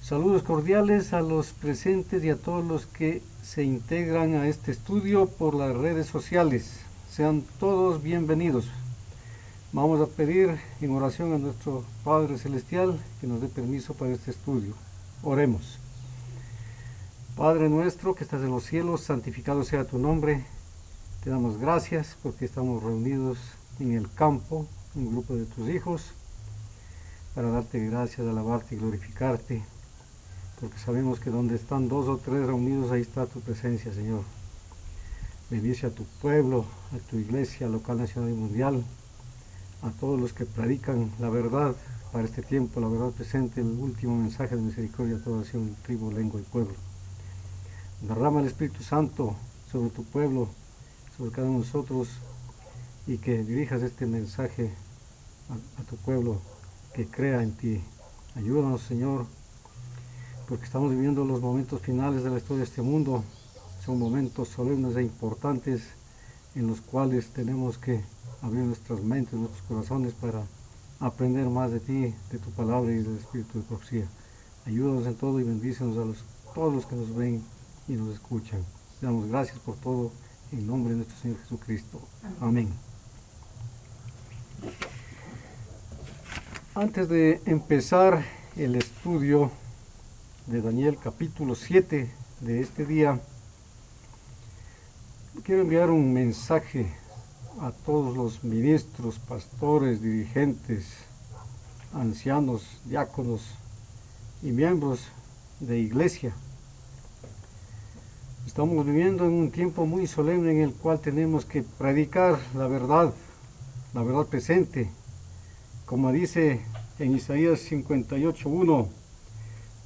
Saludos cordiales a los presentes y a todos los que se integran a este estudio por las redes sociales. Sean todos bienvenidos. Vamos a pedir en oración a nuestro Padre Celestial que nos dé permiso para este estudio. Oremos. Padre nuestro que estás en los cielos, santificado sea tu nombre. Te damos gracias porque estamos reunidos en el campo, un grupo de tus hijos, para darte gracias, alabarte y glorificarte, porque sabemos que donde están dos o tres reunidos, ahí está tu presencia, Señor. Bendice a tu pueblo, a tu iglesia local, nacional y mundial, a todos los que predican la verdad para este tiempo, la verdad presente, el último mensaje de misericordia a toda nación, tribu, lengua y pueblo. Derrama el Espíritu Santo sobre tu pueblo, sobre cada uno de nosotros, y que dirijas este mensaje a tu pueblo que crea en ti. Ayúdanos, Señor, porque estamos viviendo los momentos finales de la historia de este mundo. Son momentos solemnes e importantes en los cuales tenemos que abrir nuestras mentes, nuestros corazones para aprender más de ti, de tu palabra y del espíritu de profecía. Ayúdanos en todo y bendícenos a todos los que nos ven y nos escuchan. Te damos gracias por todo en nombre de nuestro Señor Jesucristo. Amén. Antes de empezar el estudio de Daniel capítulo 7 de este día, quiero enviar un mensaje a todos los ministros, pastores, dirigentes, ancianos, diáconos y miembros de iglesia. Estamos viviendo en un tiempo muy solemne en el cual tenemos que predicar la verdad presente, como dice en Isaías 58:1.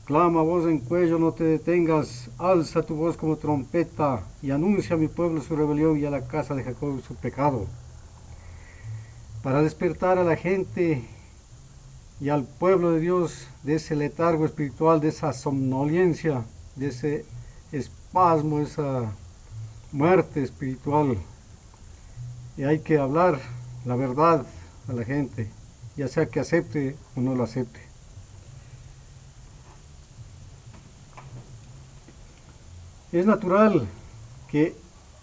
Clama voz en cuello, no te detengas, alza tu voz como trompeta y anuncia a mi pueblo su rebelión y a la casa de Jacob su pecado. Para despertar a la gente y al pueblo de Dios de ese letargo espiritual, de esa somnolencia, de ese espasmo, esa muerte espiritual. Y hay que hablar la verdad a la gente, ya sea que acepte o no lo acepte. Es natural que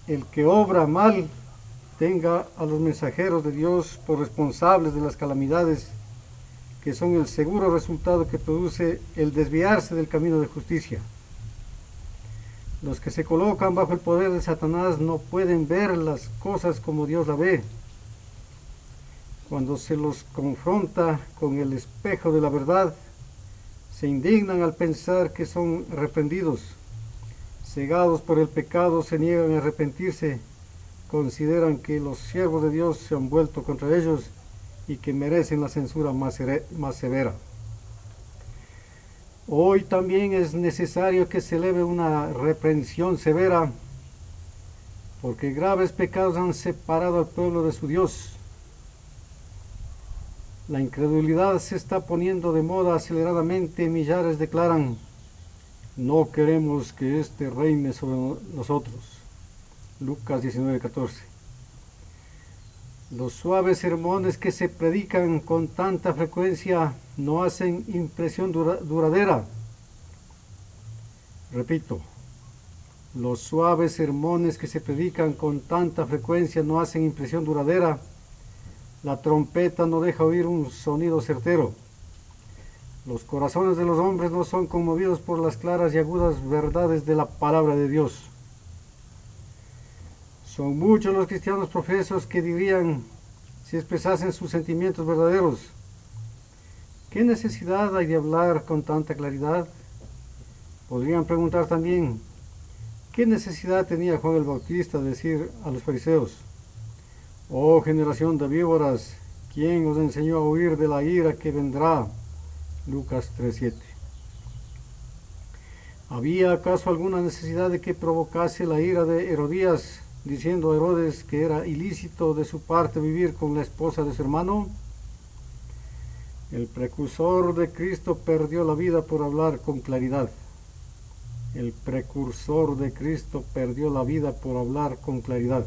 el que obra mal tenga a los mensajeros de Dios por responsables de las calamidades que son el seguro resultado que produce el desviarse del camino de justicia. Los que se colocan bajo el poder de Satanás no pueden ver las cosas como Dios la ve. Cuando se los confronta con el espejo de la verdad, se indignan al pensar que son arrepentidos. Cegados por el pecado, se niegan a arrepentirse, consideran que los siervos de Dios se han vuelto contra ellos y que merecen la censura más severa. Hoy también es necesario que se eleve una reprensión severa, porque graves pecados han separado al pueblo de su Dios. La incredulidad se está poniendo de moda aceleradamente. Millares declaran: no queremos que éste reine sobre nosotros. Lucas 19:14. Los suaves sermones que se predican con tanta frecuencia no hacen impresión duradera. Repito, los suaves sermones que se predican con tanta frecuencia no hacen impresión duradera. La trompeta no deja oír un sonido certero. Los corazones de los hombres no son conmovidos por las claras y agudas verdades de la palabra de Dios. Son muchos los cristianos profesos que dirían, si expresasen sus sentimientos verdaderos: ¿qué necesidad hay de hablar con tanta claridad? Podrían preguntar también, ¿qué necesidad tenía Juan el Bautista de decir a los fariseos: oh generación de víboras, ¿quién os enseñó a huir de la ira que vendrá? Lucas 3:7. ¿Había acaso alguna necesidad de que provocase la ira de Herodías, diciendo a Herodes que era ilícito de su parte vivir con la esposa de su hermano? El precursor de Cristo perdió la vida por hablar con claridad. El precursor de Cristo perdió la vida por hablar con claridad.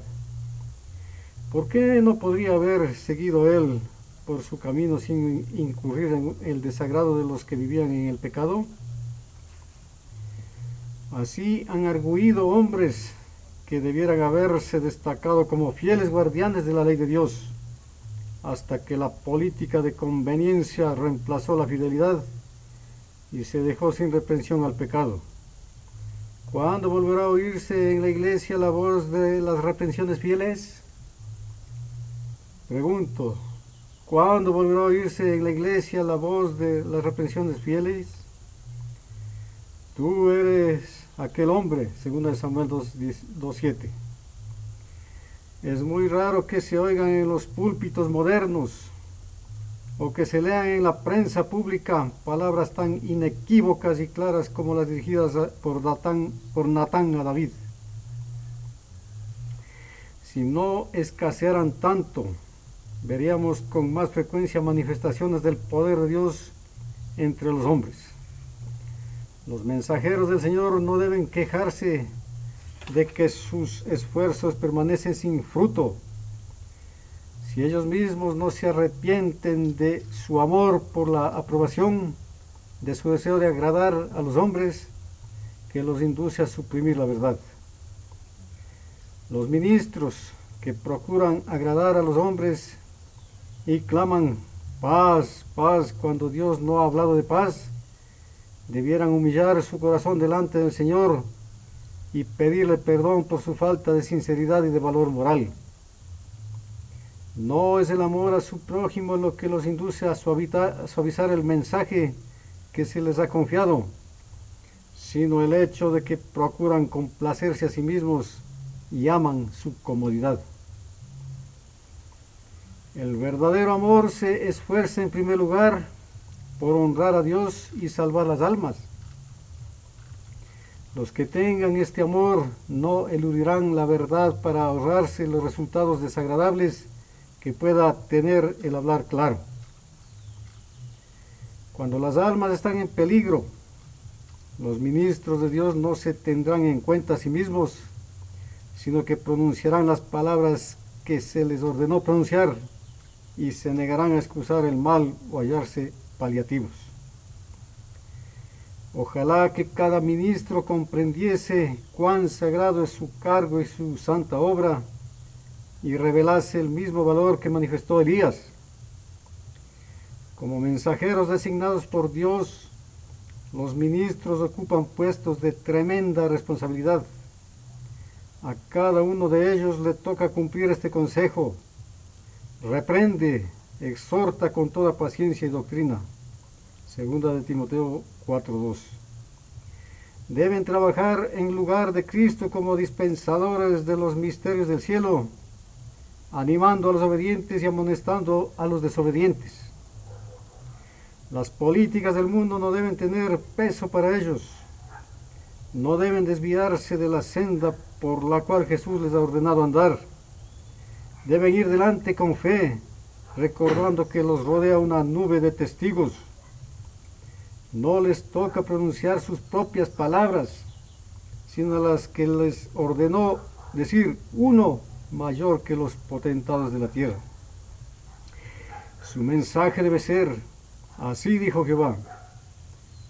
¿Por qué no podría haber seguido él por su camino sin incurrir en el desagrado de los que vivían en el pecado? Así han arguido hombres que debieran haberse destacado como fieles guardianes de la ley de Dios, hasta que la política de conveniencia reemplazó la fidelidad y se dejó sin reprensión al pecado. ¿Cuándo volverá a oírse en la iglesia la voz de las reprensiones fieles? Pregunto, ¿cuándo volverá a oírse en la iglesia la voz de las reprensiones fieles? Tú eres aquel hombre, 2 Samuel 2:7. Es muy raro que se oigan en los púlpitos modernos o que se lean en la prensa pública palabras tan inequívocas y claras como las dirigidas por Natán a David. Si no escasearan tanto, veríamos con más frecuencia manifestaciones del poder de Dios entre los hombres. Los mensajeros del Señor no deben quejarse de que sus esfuerzos permanecen sin fruto. Si ellos mismos no se arrepienten de su amor por la aprobación, de su deseo de agradar a los hombres, que los induce a suprimir la verdad. Los ministros que procuran agradar a los hombres y claman paz, paz, cuando Dios no ha hablado de paz, debieran humillar su corazón delante del Señor y pedirle perdón por su falta de sinceridad y de valor moral. No es el amor a su prójimo lo que los induce a suavizar el mensaje que se les ha confiado, sino el hecho de que procuran complacerse a sí mismos y aman su comodidad. El verdadero amor se esfuerza en primer lugar por honrar a Dios y salvar las almas. Los que tengan este amor no eludirán la verdad para ahorrarse los resultados desagradables que pueda tener el hablar claro. Cuando las almas están en peligro, los ministros de Dios no se tendrán en cuenta a sí mismos, sino que pronunciarán las palabras que se les ordenó pronunciar y se negarán a excusar el mal o hallarse paliativos. Ojalá que cada ministro comprendiese cuán sagrado es su cargo y su santa obra y revelase el mismo valor que manifestó Elías. Como mensajeros designados por Dios, los ministros ocupan puestos de tremenda responsabilidad. A cada uno de ellos le toca cumplir este consejo: reprende, exhorta con toda paciencia y doctrina. 2 de Timoteo 4:2. Deben trabajar en lugar de Cristo como dispensadores de los misterios del cielo, animando a los obedientes y amonestando a los desobedientes. Las políticas del mundo no deben tener peso para ellos. No deben desviarse de la senda por la cual Jesús les ha ordenado andar. Deben ir delante con fe, recordando que los rodea una nube de testigos. No les toca pronunciar sus propias palabras, sino las que les ordenó decir uno mayor que los potentados de la tierra. Su mensaje debe ser: así dijo Jehová.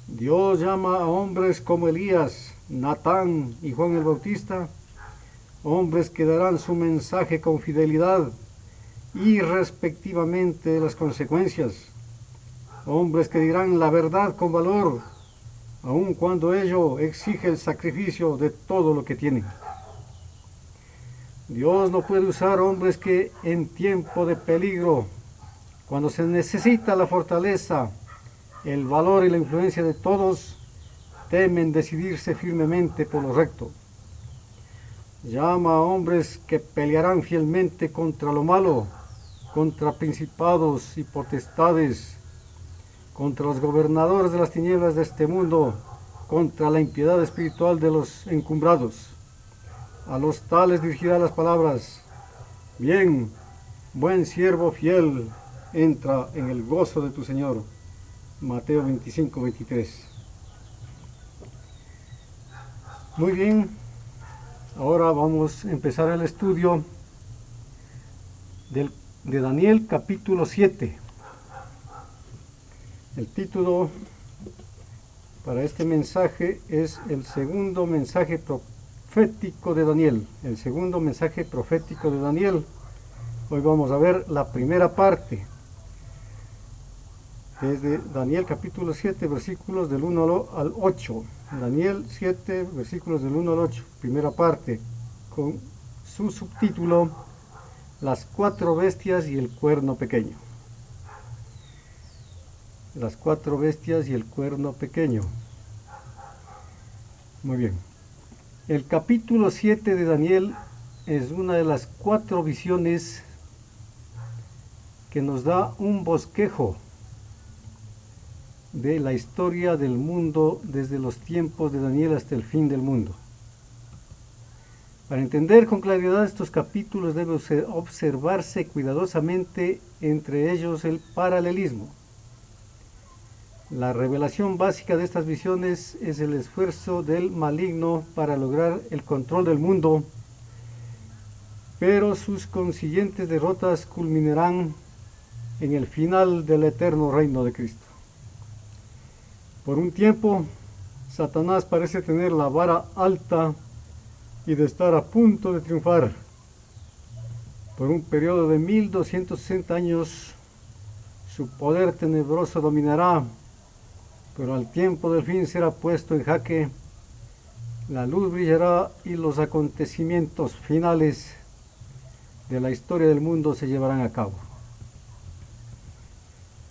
Dios llama a hombres como Elías, Natán y Juan el Bautista, hombres que darán su mensaje con fidelidad y respectivamente de las consecuencias, hombres que dirán la verdad con valor, aun cuando ello exige el sacrificio de todo lo que tienen. Dios no puede usar hombres que en tiempo de peligro, cuando se necesita la fortaleza, el valor y la influencia de todos, temen decidirse firmemente por lo recto. Llama a hombres que pelearán fielmente contra lo malo, contra principados y potestades, contra los gobernadores de las tinieblas de este mundo, contra la impiedad espiritual de los encumbrados. A los tales dirigirá las palabras: bien, buen siervo fiel, entra en el gozo de tu Señor. Mateo 25:23. Muy bien, ahora vamos a empezar el estudio de Daniel capítulo 7. El título para este mensaje es el segundo mensaje profético de Daniel. El segundo mensaje profético de Daniel. Hoy vamos a ver la primera parte. Desde Daniel capítulo 7, versículos del 1 al 8. Daniel 7, versículos del 1 al 8. Primera parte, con su subtítulo, Las 4 bestias y el cuerno pequeño. Las 4 bestias y el cuerno pequeño. Muy bien. El capítulo 7 de Daniel es una de las 4 visiones que nos da un bosquejo de la historia del mundo desde los tiempos de Daniel hasta el fin del mundo. Para entender con claridad estos capítulos debe observarse cuidadosamente entre ellos el paralelismo. La revelación básica de estas visiones es el esfuerzo del maligno para lograr el control del mundo, pero sus consiguientes derrotas culminarán en el final del eterno reino de Cristo. Por un tiempo, Satanás parece tener la vara alta y de estar a punto de triunfar. Por un periodo de 1260 años, su poder tenebroso dominará, pero al tiempo del fin será puesto en jaque, la luz brillará y los acontecimientos finales de la historia del mundo se llevarán a cabo.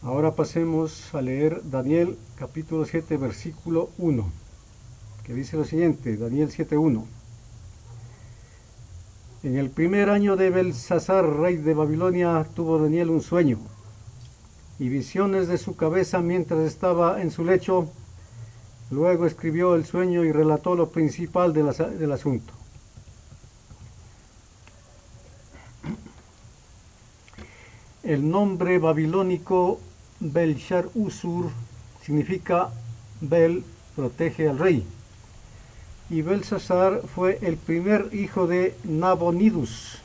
Ahora pasemos a leer Daniel capítulo 7, versículo 1, que dice lo siguiente, Daniel 7:1. En el primer año de Belsasar, rey de Babilonia, tuvo Daniel un sueño y visiones de su cabeza mientras estaba en su lecho. Luego escribió el sueño y relató lo principal del asunto. El nombre babilónico Belshar-Usur significa Bel protege al rey. Y Belsasar fue el primer hijo de Nabonidus,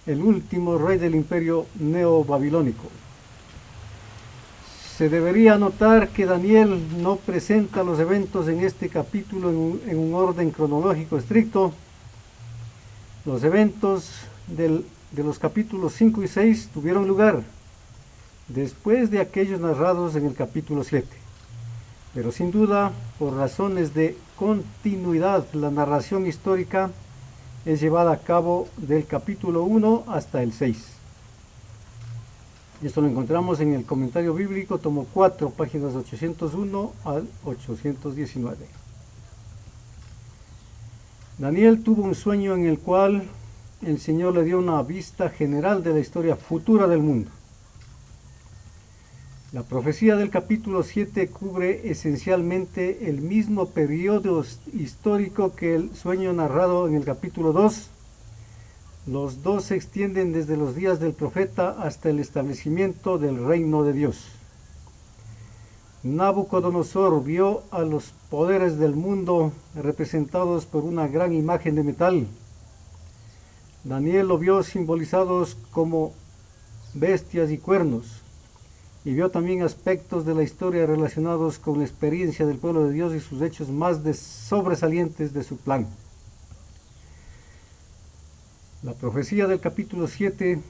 el último rey del imperio neobabilónico. Se debería notar que Daniel no presenta los eventos en este capítulo en un orden cronológico estricto. Los eventos de los capítulos 5 y 6 tuvieron lugar después de aquellos narrados en el capítulo 7. Pero sin duda, por razones de continuidad, la narración histórica es llevada a cabo del capítulo 1 hasta el 6. Esto lo encontramos en el comentario bíblico, tomo 4, páginas 801 al 819. Daniel tuvo un sueño en el cual el Señor le dio una vista general de la historia futura del mundo. La profecía del capítulo 7 cubre esencialmente el mismo periodo histórico que el sueño narrado en el capítulo 2. Los dos se extienden desde los días del profeta hasta el establecimiento del reino de Dios. Nabucodonosor vio a los poderes del mundo representados por una gran imagen de metal. Daniel lo vio simbolizados como bestias y cuernos, y vio también aspectos de la historia relacionados con la experiencia del pueblo de Dios y sus hechos más sobresalientes de su plan. La profecía del capítulo 7,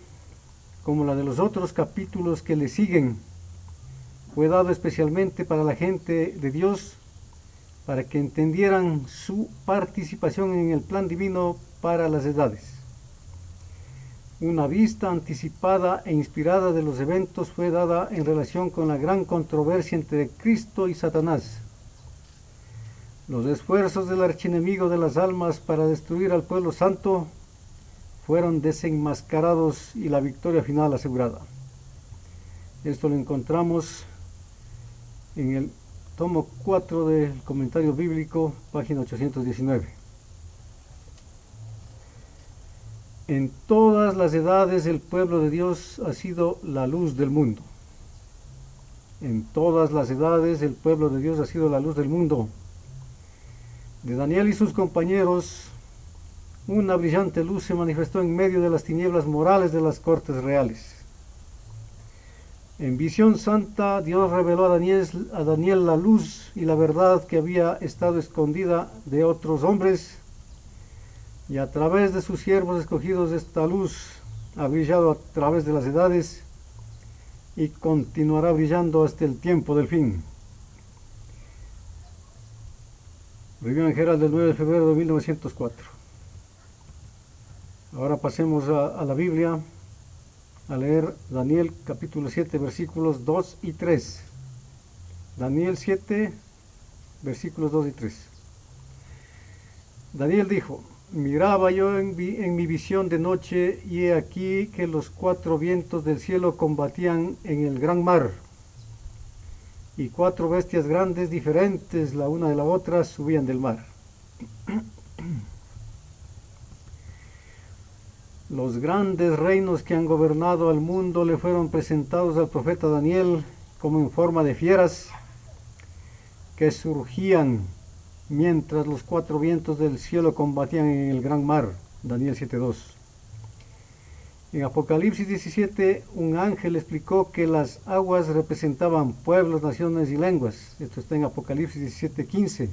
como la de los otros capítulos que le siguen, fue dado especialmente para la gente de Dios, para que entendieran su participación en el plan divino para las edades. Una vista anticipada e inspirada de los eventos fue dada en relación con la gran controversia entre Cristo y Satanás. Los esfuerzos del archienemigo de las almas para destruir al pueblo santo fueron desenmascarados y la victoria final asegurada. Esto lo encontramos en el tomo 4 del comentario bíblico, página 819. En todas las edades el pueblo de Dios ha sido la luz del mundo. En todas las edades el pueblo de Dios ha sido la luz del mundo. De Daniel y sus compañeros, una brillante luz se manifestó en medio de las tinieblas morales de las cortes reales. En visión santa, Dios reveló a Daniel la luz y la verdad que había estado escondida de otros hombres, y a través de sus siervos escogidos esta luz ha brillado a través de las edades y continuará brillando hasta el tiempo del fin. Review and Herald del 9 de febrero de 1904. Ahora pasemos a la Biblia, a leer Daniel capítulo 7 versículos 2 y 3. Daniel 7 versículos 2 y 3. Daniel dijo: miraba yo en mi visión de noche, y he aquí que los cuatro vientos del cielo combatían en el gran mar, y cuatro bestias grandes diferentes la una de la otra subían del mar. Los grandes reinos que han gobernado al mundo le fueron presentados al profeta Daniel como en forma de fieras que surgían mientras los cuatro vientos del cielo combatían en el gran mar. Daniel 7:2. En Apocalipsis 17, un ángel explicó que las aguas representaban pueblos, naciones y lenguas. Esto está en Apocalipsis 17:15.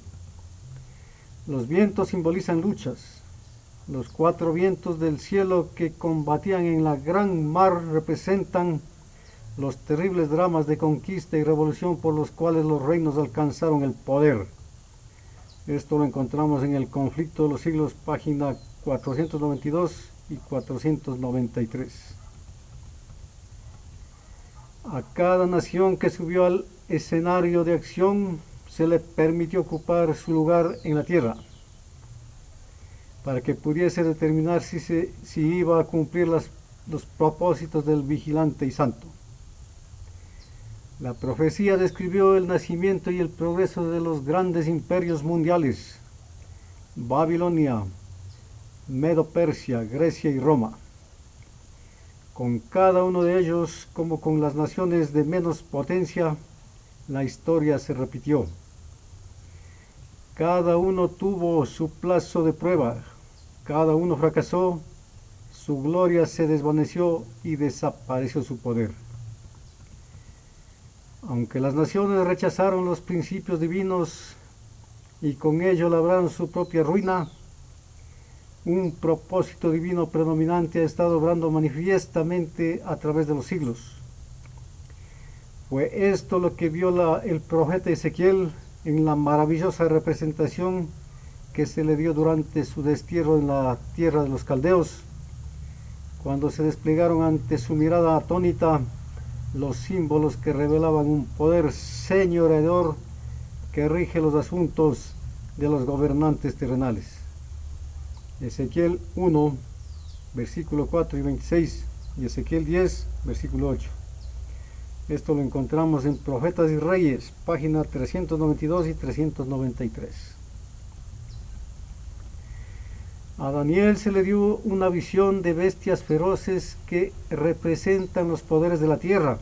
Los vientos simbolizan luchas. Los cuatro vientos del cielo que combatían en la gran mar representan los terribles dramas de conquista y revolución por los cuales los reinos alcanzaron el poder. Esto lo encontramos en el Conflicto de los Siglos, página 492 y 493. A cada nación que subió al escenario de acción se le permitió ocupar su lugar en la tierra, para que pudiese determinar si iba a cumplir los propósitos del vigilante y santo. La profecía describió el nacimiento y el progreso de los grandes imperios mundiales: Babilonia, Medo-Persia, Grecia y Roma. Con cada uno de ellos, como con las naciones de menos potencia, la historia se repitió. Cada uno tuvo su plazo de prueba. Cada uno fracasó, su gloria se desvaneció y desapareció su poder. Aunque las naciones rechazaron los principios divinos y con ello labraron su propia ruina, un propósito divino predominante ha estado obrando manifiestamente a través de los siglos. Fue esto lo que vio el profeta Ezequiel en la maravillosa representación que se le dio durante su destierro en la tierra de los caldeos, cuando se desplegaron ante su mirada atónita los símbolos que revelaban un poder señoreador que rige los asuntos de los gobernantes terrenales. Ezequiel 1, versículo 4 y 26, y Ezequiel 10, versículo 8. Esto lo encontramos en Profetas y Reyes, página 392 y 393. A Daniel se le dio una visión de bestias feroces que representan los poderes de la tierra,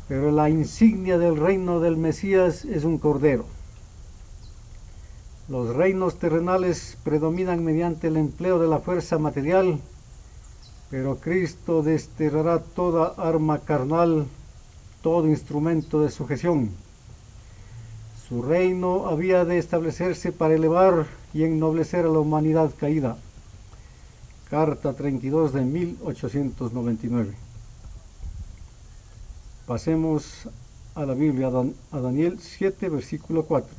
pero la insignia del reino del Mesías es un cordero. Los reinos terrenales predominan mediante el empleo de la fuerza material, pero Cristo desterrará toda arma carnal, todo instrumento de sujeción. Su reino había de establecerse para elevar y ennoblecer a la humanidad caída. Carta 32 de 1899. Pasemos a la Biblia, a Daniel 7, versículo 4.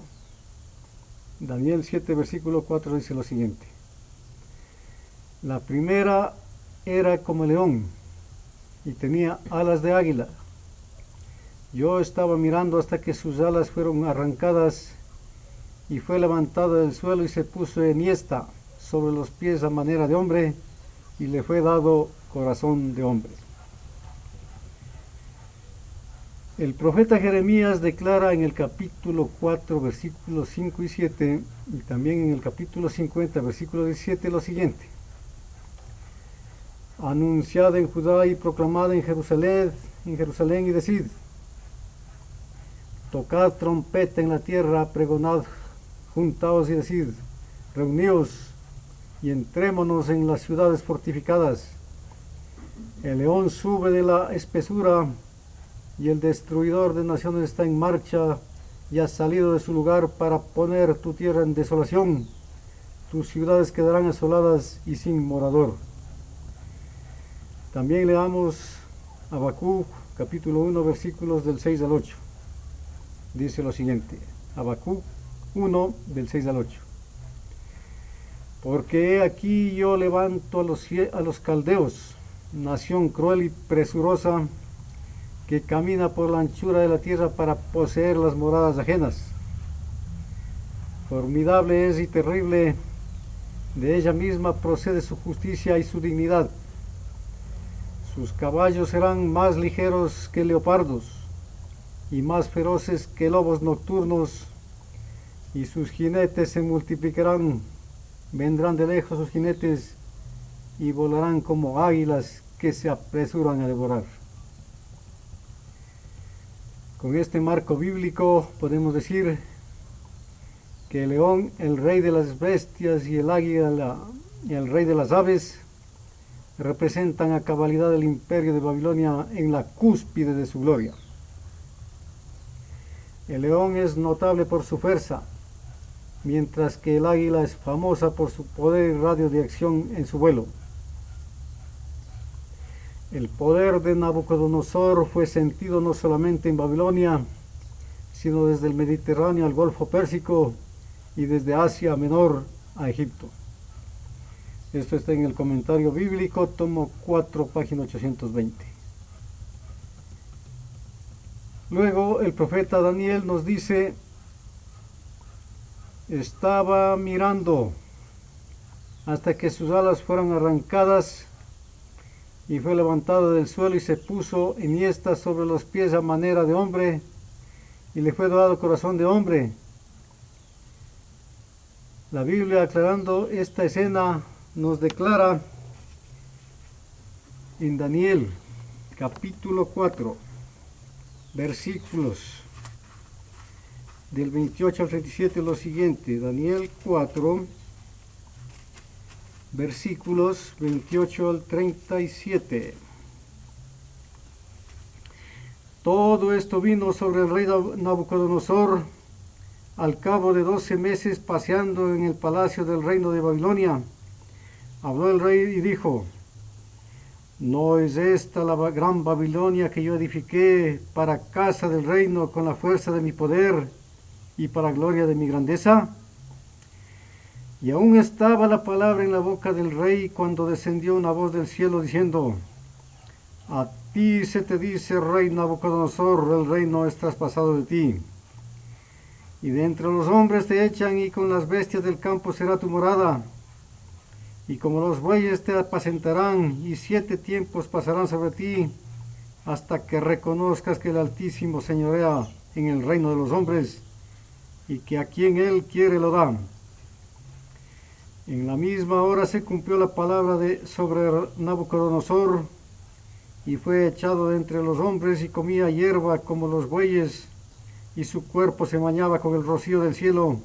Daniel 7, versículo 4 dice lo siguiente: la primera era como león y tenía alas de águila. Yo estaba mirando hasta que sus alas fueron arrancadas y fue levantada del suelo y se puso enhiesta sobre los pies a manera de hombre, y le fue dado corazón de hombre. El profeta Jeremías declara en el capítulo 4, versículos 5 y 7, y también en el capítulo 50, versículo 17, lo siguiente: anunciad en Judá y proclamad en Jerusalén y decid: tocad trompeta en la tierra, pregonad, juntaos y decid: reuníos y entrémonos en las ciudades fortificadas. El león sube de la espesura y el destruidor de naciones está en marcha y ha salido de su lugar para poner tu tierra en desolación. Tus ciudades quedarán asoladas y sin morador. También leamos Habacuc capítulo 1 versículos del 6 al 8. Dice lo siguiente, Habacuc 1 del 6 al 8. Porque he aquí yo levanto a los caldeos, nación cruel y presurosa, que camina por la anchura de la tierra para poseer las moradas ajenas. Formidable es y terrible, de ella misma procede su justicia y su dignidad. Sus caballos serán más ligeros que leopardos y más feroces que lobos nocturnos, y sus jinetes se multiplicarán. Vendrán de lejos sus jinetes y volarán como águilas que se apresuran a devorar. Con este marco bíblico podemos decir que el león, el rey de las bestias, y el águila, el rey de las aves, representan a cabalidad el imperio de Babilonia en la cúspide de su gloria. El león es notable por su fuerza, mientras que el águila es famosa por su poder y radio de acción en su vuelo. El poder de Nabucodonosor fue sentido no solamente en Babilonia, sino desde el Mediterráneo al Golfo Pérsico y desde Asia Menor a Egipto. Esto está en el comentario bíblico, tomo 4, página 820. Luego el profeta Daniel nos dice: estaba mirando hasta que sus alas fueron arrancadas, y fue levantado del suelo y se puso enhiesta sobre los pies a manera de hombre, y le fue dado corazón de hombre. La Biblia, aclarando esta escena, nos declara en Daniel capítulo 4 versículos del 28 al 37 lo siguiente. Daniel 4 versículos 28 al 37. Todo esto vino sobre el rey Nabucodonosor al cabo de 12 meses paseando en el palacio del reino de Babilonia. Habló el rey y dijo: ¿no es esta la gran Babilonia que yo edifiqué para casa del reino con la fuerza de mi poder y para gloria de mi grandeza? Y aún estaba la palabra en la boca del rey cuando descendió una voz del cielo diciendo: a ti se te dice, rey Nabucodonosor, el reino es traspasado de ti, y de entre los hombres te echan, y con las bestias del campo será tu morada, y como los bueyes te apacentarán, y 7 tiempos pasarán sobre ti, hasta que reconozcas que el Altísimo señorea en el reino de los hombres, y que a quien él quiere lo da. En la misma hora se cumplió la palabra sobre Nabucodonosor, y fue echado de entre los hombres, y comía hierba como los bueyes, y su cuerpo se bañaba con el rocío del cielo,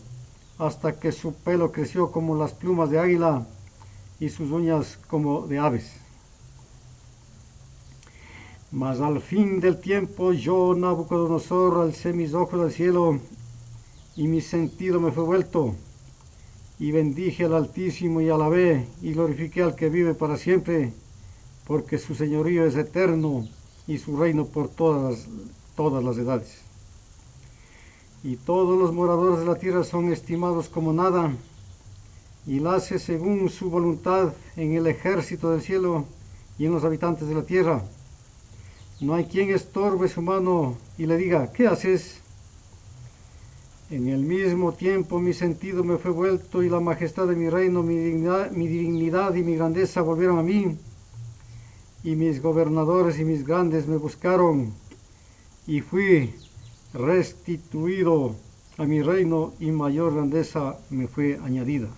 hasta que su pelo creció como las plumas de águila, y sus uñas como de aves. Mas al fin del tiempo yo, Nabucodonosor, alcé mis ojos al cielo, y mi sentido me fue vuelto, y bendije al Altísimo y alabé y glorifiqué al que vive para siempre, porque su señorío es eterno y su reino por todas las edades. Y todos los moradores de la tierra son estimados como nada, y la hace según su voluntad en el ejército del cielo y en los habitantes de la tierra. No hay quien estorbe su mano y le diga: ¿qué haces? En el mismo tiempo mi sentido me fue vuelto, y la majestad de mi reino, mi dignidad y mi grandeza volvieron a mí, y mis gobernadores y mis grandes me buscaron, y fui restituido a mi reino, y mayor grandeza me fue añadida.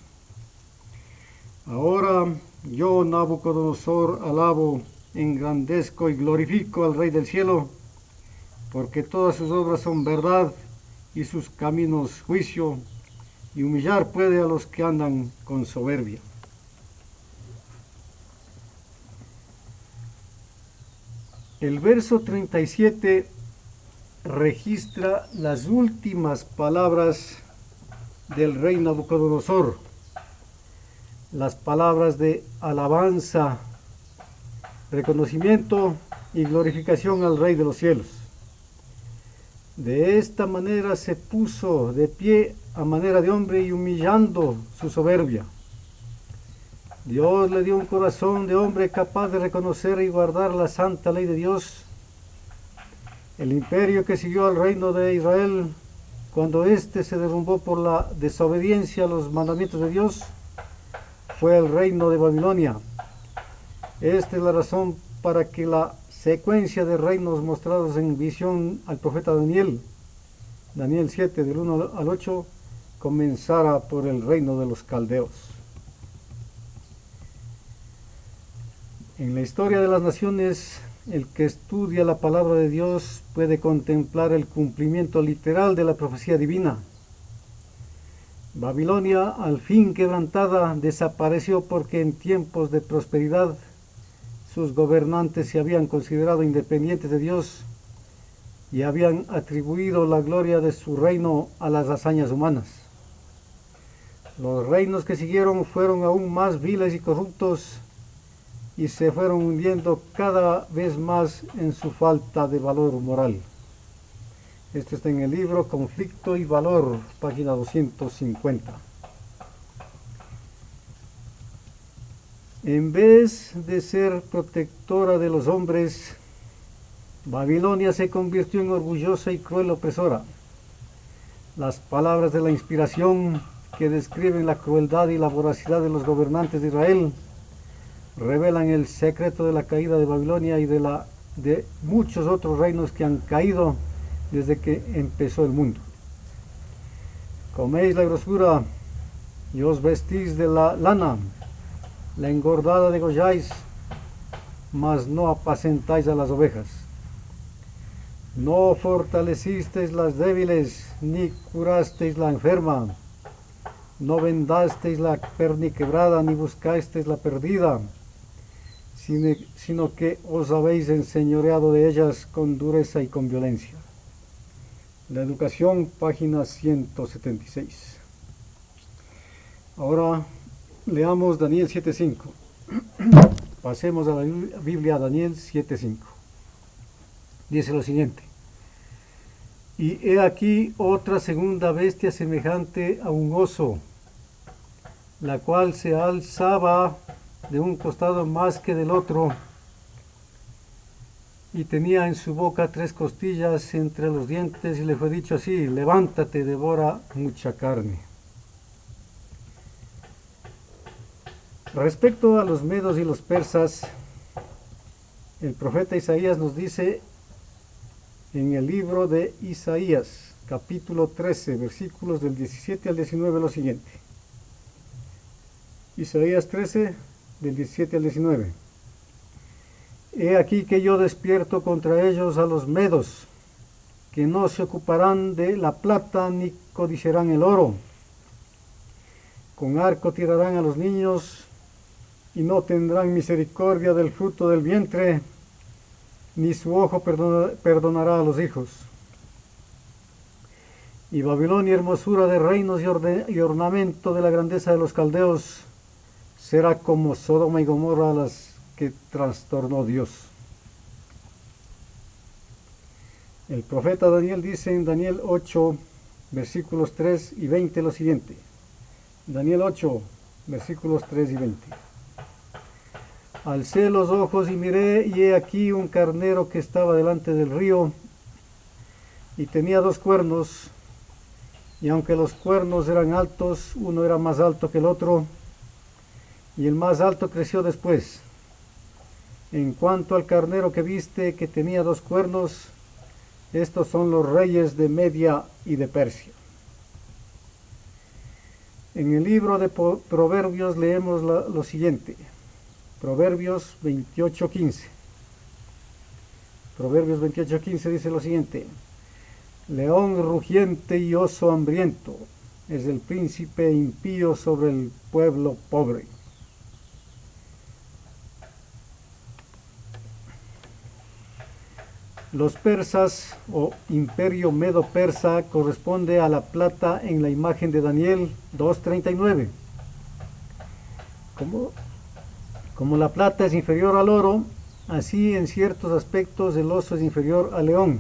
Ahora yo, Nabucodonosor, alabo, engrandezco y glorifico al Rey del cielo, porque todas sus obras son verdad, y sus caminos juicio, y humillar puede a los que andan con soberbia. El verso 37 registra las últimas palabras del rey Nabucodonosor, las palabras de alabanza, reconocimiento y glorificación al Rey de los cielos. De esta manera se puso de pie a manera de hombre y humillando su soberbia. Dios le dio un corazón de hombre capaz de reconocer y guardar la santa ley de Dios. El imperio que siguió al reino de Israel, cuando éste se derrumbó por la desobediencia a los mandamientos de Dios, fue el reino de Babilonia. Esta es la razón para que la secuencia de reinos mostrados en visión al profeta Daniel, Daniel 7, del 1 al 8, comenzara por el reino de los caldeos. En la historia de las naciones, el que estudia la palabra de Dios puede contemplar el cumplimiento literal de la profecía divina. Babilonia, al fin quebrantada, desapareció porque en tiempos de prosperidad sus gobernantes se habían considerado independientes de Dios y habían atribuido la gloria de su reino a las hazañas humanas. Los reinos que siguieron fueron aún más viles y corruptos y se fueron hundiendo cada vez más en su falta de valor moral. Esto está en el libro Conflicto y Valor, página 250. En vez de ser protectora de los hombres, Babilonia se convirtió en orgullosa y cruel opresora. Las palabras de la inspiración que describen la crueldad y la voracidad de los gobernantes de Israel revelan el secreto de la caída de Babilonia y de muchos otros reinos que han caído desde que empezó el mundo. Coméis la grosura y os vestís de la lana, la engordada degolláis, mas no apacentáis a las ovejas. No fortalecisteis las débiles, ni curasteis la enferma, no vendasteis la perniquebrada, ni buscasteis la perdida, sino que os habéis enseñoreado de ellas con dureza y con violencia. La Educación, página 176. Ahora leamos Daniel 7.5. Pasemos a la Biblia, Daniel 7.5. Dice lo siguiente: y he aquí otra segunda bestia semejante a un oso, la cual se alzaba de un costado más que del otro, y tenía en su boca 3 costillas entre los dientes, y le fue dicho así: levántate, devora mucha carne. Respecto a los medos y los persas, el profeta Isaías nos dice en el libro de Isaías, capítulo 13, versículos del 17 al 19, lo siguiente. Isaías 13, del 17 al 19. He aquí que yo despierto contra ellos a los medos, que no se ocuparán de la plata ni codiciarán el oro. Con arco tirarán a los niños y no tendrán misericordia del fruto del vientre, ni su ojo perdonará a los hijos. Y Babilonia, hermosura de reinos y ornamento de la grandeza de los caldeos, será como Sodoma y Gomorra, a las que trastornó Dios. El profeta Daniel dice en Daniel 8, versículos 3 y 20 lo siguiente. Daniel 8, versículos 3 y 20. Alcé los ojos y miré, y he aquí un carnero que estaba delante del río, y tenía 2 cuernos, y aunque los cuernos eran altos, uno era más alto que el otro, y el más alto creció después. En cuanto al carnero que viste, que tenía 2 cuernos, estos son los reyes de Media y de Persia. En el libro de Proverbios leemos lo siguiente. Proverbios 28:15. Proverbios 28:15 dice lo siguiente: león rugiente y oso hambriento es el príncipe impío sobre el pueblo pobre. Los persas o imperio medo-persa corresponde a la plata en la imagen de Daniel 2:39. Como la plata es inferior al oro, así en ciertos aspectos el oso es inferior al león.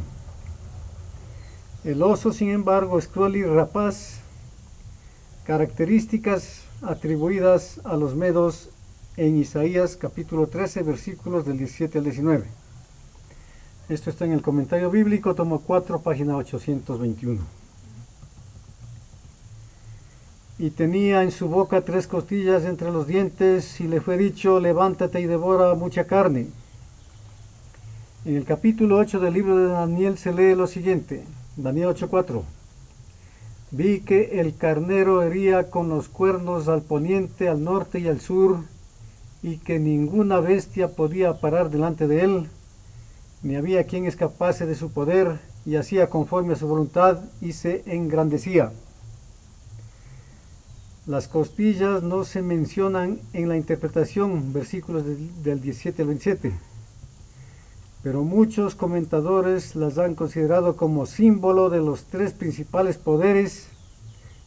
El oso, sin embargo, es cruel y rapaz, características atribuidas a los medos en Isaías capítulo 13, versículos del 17 al 19. Esto está en el comentario bíblico, tomo 4, página 821. Y tenía en su boca 3 costillas entre los dientes, y le fue dicho: levántate y devora mucha carne. En el capítulo 8 del libro de Daniel se lee lo siguiente, Daniel 8:4. Vi que el carnero hería con los cuernos al poniente, al norte y al sur, y que ninguna bestia podía parar delante de él, ni había quien escapase de su poder, y hacía conforme a su voluntad, y se engrandecía. Las costillas no se mencionan en la interpretación, versículos del 17 al 27, pero muchos comentadores las han considerado como símbolo de los 3 principales poderes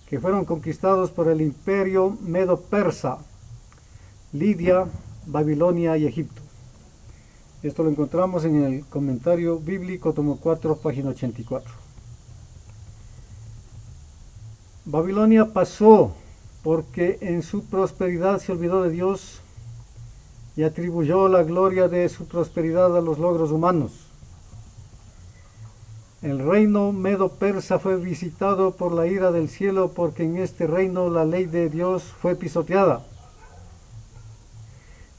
que fueron conquistados por el imperio medo-persa: Lidia, Babilonia y Egipto. Esto lo encontramos en el comentario bíblico, tomo 4, página 84. Babilonia pasó porque en su prosperidad se olvidó de Dios y atribuyó la gloria de su prosperidad a los logros humanos. El reino medo-persa fue visitado por la ira del cielo, porque en este reino la ley de Dios fue pisoteada.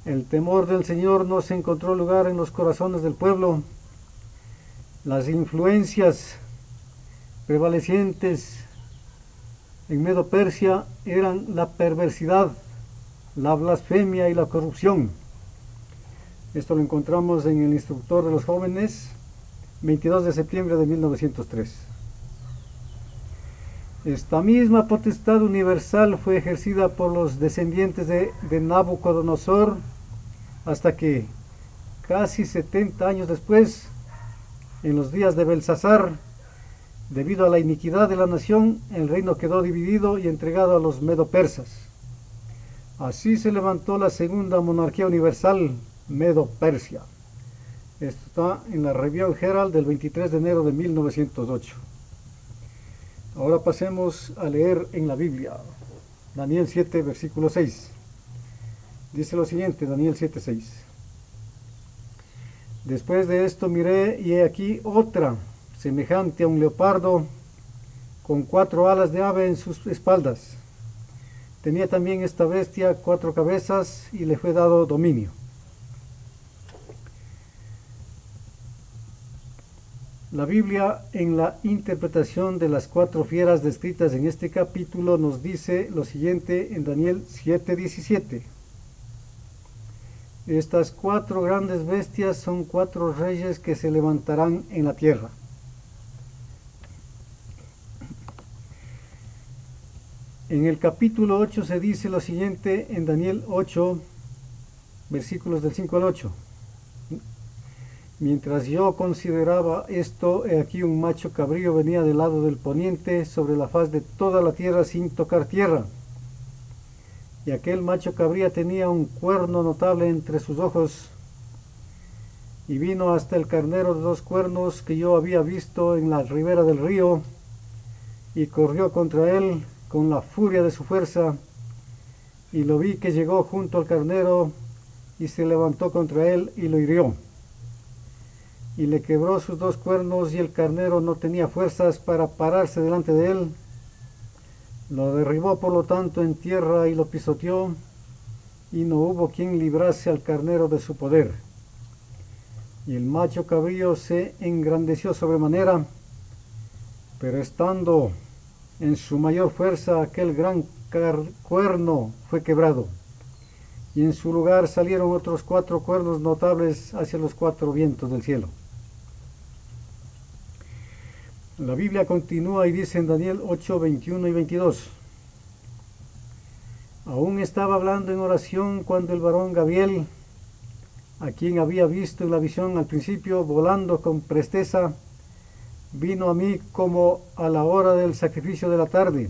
El temor del Señor no se encontró lugar en los corazones del pueblo. Las influencias prevalecientes en Medo-Persia eran la perversidad, la blasfemia y la corrupción. Esto lo encontramos en el Instructor de los Jóvenes, 22 de septiembre de 1903. Esta misma potestad universal fue ejercida por los descendientes de Nabucodonosor, hasta que, casi 70 años después, en los días de Belsasar, debido a la iniquidad de la nación, el reino quedó dividido y entregado a los medo-persas. Así se levantó la segunda monarquía universal, Medo-Persia. Esto está en la Review Herald del 23 de enero de 1908. Ahora pasemos a leer en la Biblia. Daniel 7, versículo 6. Dice lo siguiente, Daniel 7:6. Después de esto miré, y he aquí otra, semejante a un leopardo, con 4 alas de ave en sus espaldas. Tenía también esta bestia 4 cabezas, y le fue dado dominio. La Biblia, en la interpretación de las 4 fieras descritas en este capítulo, nos dice lo siguiente en Daniel 7:17. Estas 4 grandes bestias son 4 reyes que se levantarán en la tierra. En el capítulo 8 se dice lo siguiente en Daniel 8, versículos del 5 al 8. Mientras yo consideraba esto, he aquí un macho cabrío venía del lado del poniente sobre la faz de toda la tierra sin tocar tierra. Y aquel macho cabría tenía un cuerno notable entre sus ojos, y vino hasta el carnero de 2 cuernos que yo había visto en la ribera del río, y corrió contra él con la furia de su fuerza, y lo vi que llegó junto al carnero, y se levantó contra él y lo hirió. Y le quebró sus 2 cuernos, y el carnero no tenía fuerzas para pararse delante de él. Lo derribó por lo tanto en tierra y lo pisoteó, y no hubo quien librase al carnero de su poder. Y el macho cabrío se engrandeció sobremanera, pero estando en su mayor fuerza, aquel gran cuerno fue quebrado, y en su lugar salieron otros 4 cuernos notables hacia los 4 vientos del cielo. La Biblia continúa y dice en Daniel 8, 21 y 22. Aún estaba hablando en oración cuando el varón Gabriel, a quien había visto en la visión al principio volando con presteza, vino a mí como a la hora del sacrificio de la tarde,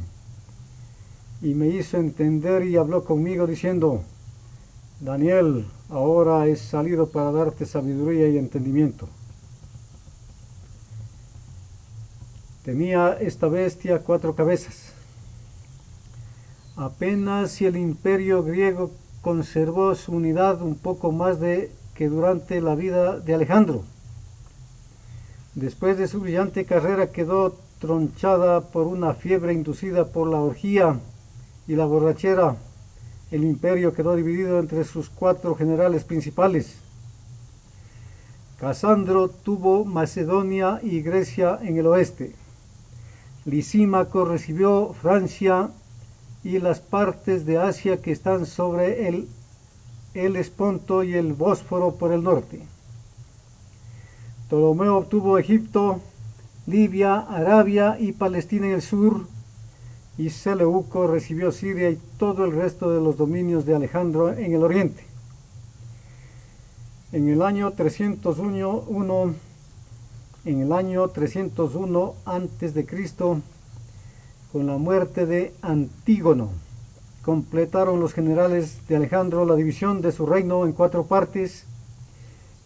y me hizo entender y habló conmigo diciendo: Daniel, ahora he salido para darte sabiduría y entendimiento. Tenía esta bestia 4 cabezas. Apenas si el imperio griego conservó su unidad un poco más que durante la vida de Alejandro. Después de su brillante carrera quedó tronchada por una fiebre inducida por la orgía y la borrachera. El imperio quedó dividido entre sus 4 generales principales. Casandro tuvo Macedonia y Grecia en el oeste. Lisímaco recibió Francia y las partes de Asia que están sobre el Helesponto y el Bósforo por el norte. Ptolomeo obtuvo Egipto, Libia, Arabia y Palestina en el sur, y Seleuco recibió Siria y todo el resto de los dominios de Alejandro en el oriente. En el año 301 antes de Cristo, con la muerte de Antígono, completaron los generales de Alejandro la división de su reino en 4 partes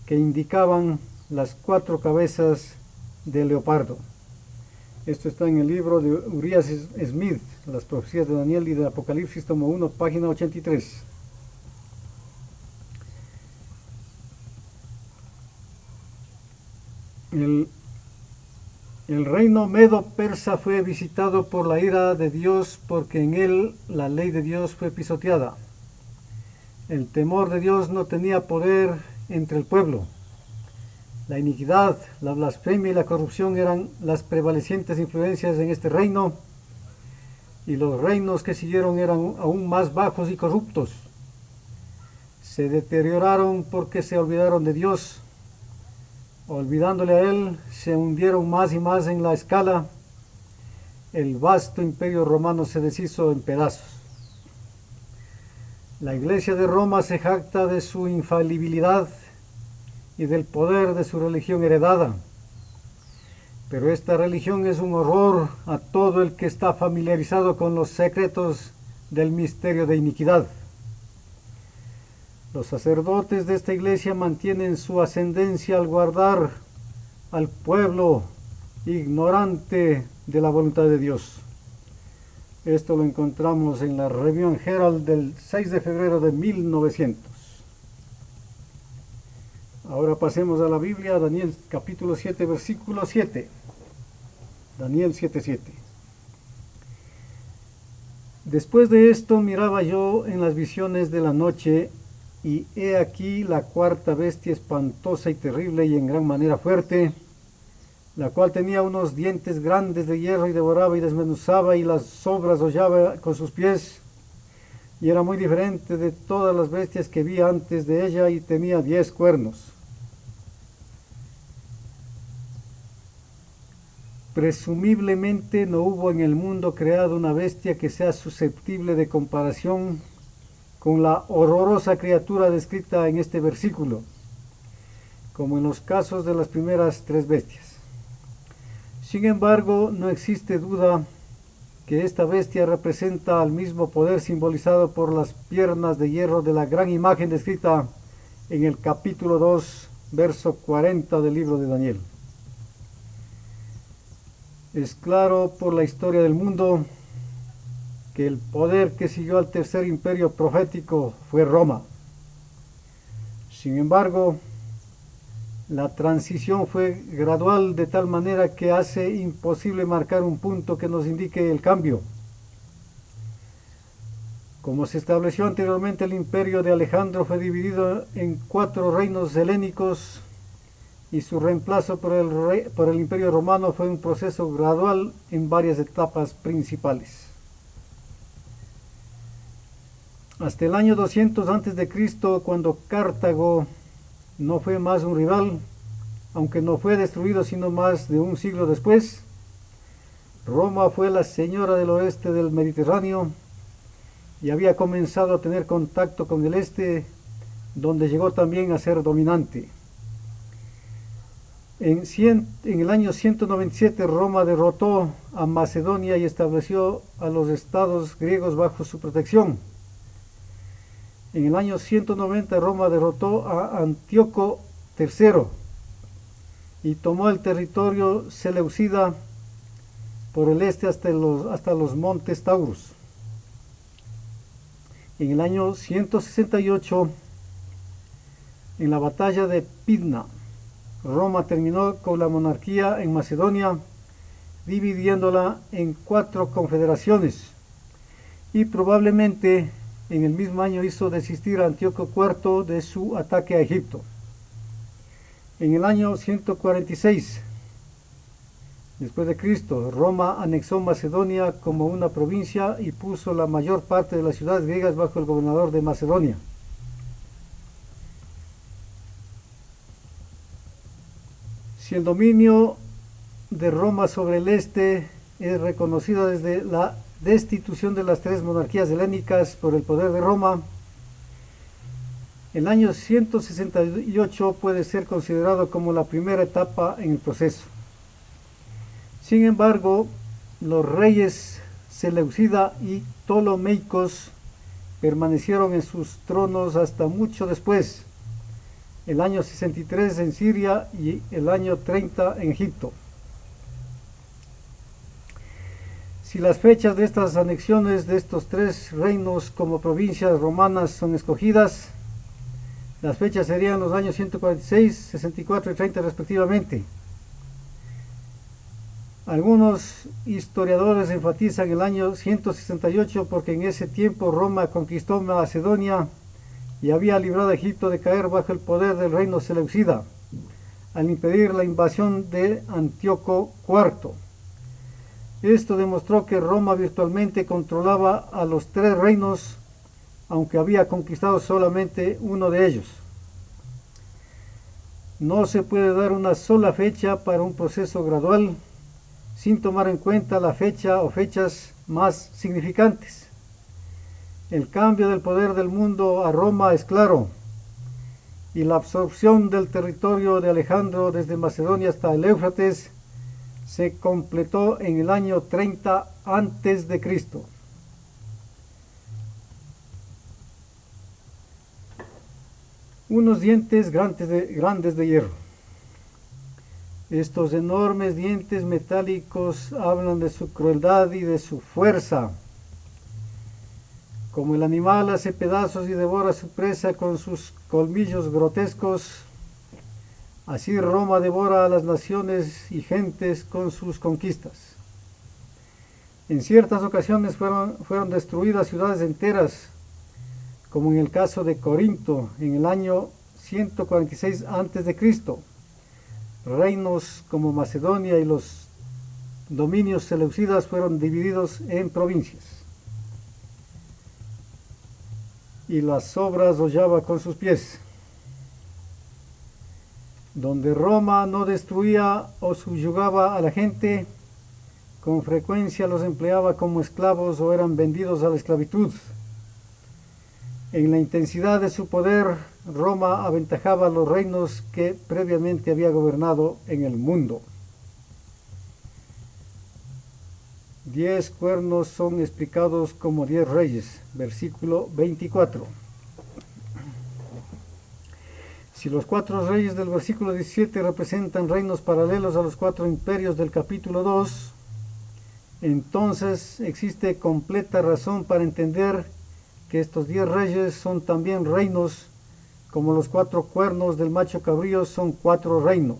que indicaban las 4 cabezas de leopardo. Esto está en el libro de Urias Smith, las profecías de Daniel y de Apocalipsis, tomo 1, página 83. El reino medo-persa fue visitado por la ira de Dios porque en él la ley de Dios fue pisoteada. El temor de Dios no tenía poder entre el pueblo. La iniquidad, la blasfemia y la corrupción eran las prevalecientes influencias en este reino, y los reinos que siguieron eran aún más bajos y corruptos. Se deterioraron porque se olvidaron de Dios. Olvidándole a él, se hundieron más y más en la escala. El vasto imperio romano se deshizo en pedazos. La Iglesia de Roma se jacta de su infalibilidad y del poder de su religión heredada. Pero esta religión es un horror a todo el que está familiarizado con los secretos del misterio de iniquidad. Los sacerdotes de esta iglesia mantienen su ascendencia al guardar al pueblo ignorante de la voluntad de Dios. Esto lo encontramos en la Review and Herald del 6 de febrero de 1900. Ahora pasemos a la Biblia, Daniel capítulo 7, versículo 7. Daniel 7:7. Después de esto miraba yo en las visiones de la noche, y he aquí la 4ª bestia espantosa y terrible y en gran manera fuerte, la cual tenía unos dientes grandes de hierro y devoraba y desmenuzaba y las sobras hollaba con sus pies, y era muy diferente de todas las bestias que vi antes de ella, y tenía 10 cuernos. Presumiblemente no hubo en el mundo creado una bestia que sea susceptible de comparación con la horrorosa criatura descrita en este versículo, como en los casos de las primeras 3 bestias. Sin embargo, no existe duda que esta bestia representa al mismo poder simbolizado por las piernas de hierro de la gran imagen descrita en el capítulo 2, verso 40 del libro de Daniel. Es claro por la historia del mundo que el poder que siguió al tercer imperio profético fue Roma. Sin embargo, la transición fue gradual de tal manera que hace imposible marcar un punto que nos indique el cambio. Como se estableció anteriormente, el imperio de Alejandro fue dividido en 4 reinos helénicos, y su reemplazo por el imperio romano fue un proceso gradual en varias etapas principales. Hasta el año 200 a.C., cuando Cartago no fue más un rival, aunque no fue destruido sino más de un siglo después, Roma fue la señora del oeste del Mediterráneo y había comenzado a tener contacto con el este donde llegó también a ser dominante. En el año 197 Roma derrotó a Macedonia y estableció a los estados griegos bajo su protección. En el año 190 Roma derrotó a Antíoco III y tomó el territorio seleucida por el este hasta los montes Taurus. En el año 168, en la batalla de Pydna, Roma terminó con la monarquía en Macedonia, dividiéndola en 4 confederaciones, y probablemente en el mismo año hizo desistir a Antíoco IV de su ataque a Egipto. En el año 146 después de Cristo, Roma anexó Macedonia como una provincia y puso la mayor parte de las ciudades griegas bajo el gobernador de Macedonia. Si el dominio de Roma sobre el este es reconocido desde la destitución de las 3 monarquías helénicas por el poder de Roma, el año 168 puede ser considerado como la primera etapa en el proceso. Sin embargo, los reyes Seleucida y Ptolomeicos permanecieron en sus tronos hasta mucho después, el año 63 en Siria y el año 30 en Egipto. Si las fechas de estas anexiones de estos 3 reinos como provincias romanas son escogidas, las fechas serían los años 146, 64 y 30 respectivamente. Algunos historiadores enfatizan el año 168 porque en ese tiempo Roma conquistó Macedonia y había librado a Egipto de caer bajo el poder del reino seleucida, al impedir la invasión de Antíoco IV. Esto demostró que Roma virtualmente controlaba a los 3 reinos, aunque había conquistado solamente uno de ellos. No se puede dar una sola fecha para un proceso gradual, sin tomar en cuenta la fecha o fechas más significantes. El cambio del poder del mundo a Roma es claro, y la absorción del territorio de Alejandro desde Macedonia hasta el Éufrates se completó en el año 30 antes de Cristo. Unos dientes grandes de hierro. Estos enormes dientes metálicos hablan de su crueldad y de su fuerza. Como el animal hace pedazos y devora a su presa con sus colmillos grotescos, así Roma devora a las naciones y gentes con sus conquistas. En ciertas ocasiones fueron destruidas ciudades enteras, como en el caso de Corinto en el año 146 a.C. Reinos como Macedonia y los dominios seleucidas fueron divididos en provincias, y las obras hollaba con sus pies. Donde Roma no destruía o subyugaba a la gente, con frecuencia los empleaba como esclavos o eran vendidos a la esclavitud. En la intensidad de su poder, Roma aventajaba a los reinos que previamente había gobernado en el mundo. 10 cuernos son explicados como 10 reyes, versículo 24. Si los 4 reyes del versículo 17 representan reinos paralelos a los 4 imperios del capítulo 2, entonces existe completa razón para entender que estos 10 reyes son también reinos, como los 4 cuernos del macho cabrío son 4 reinos.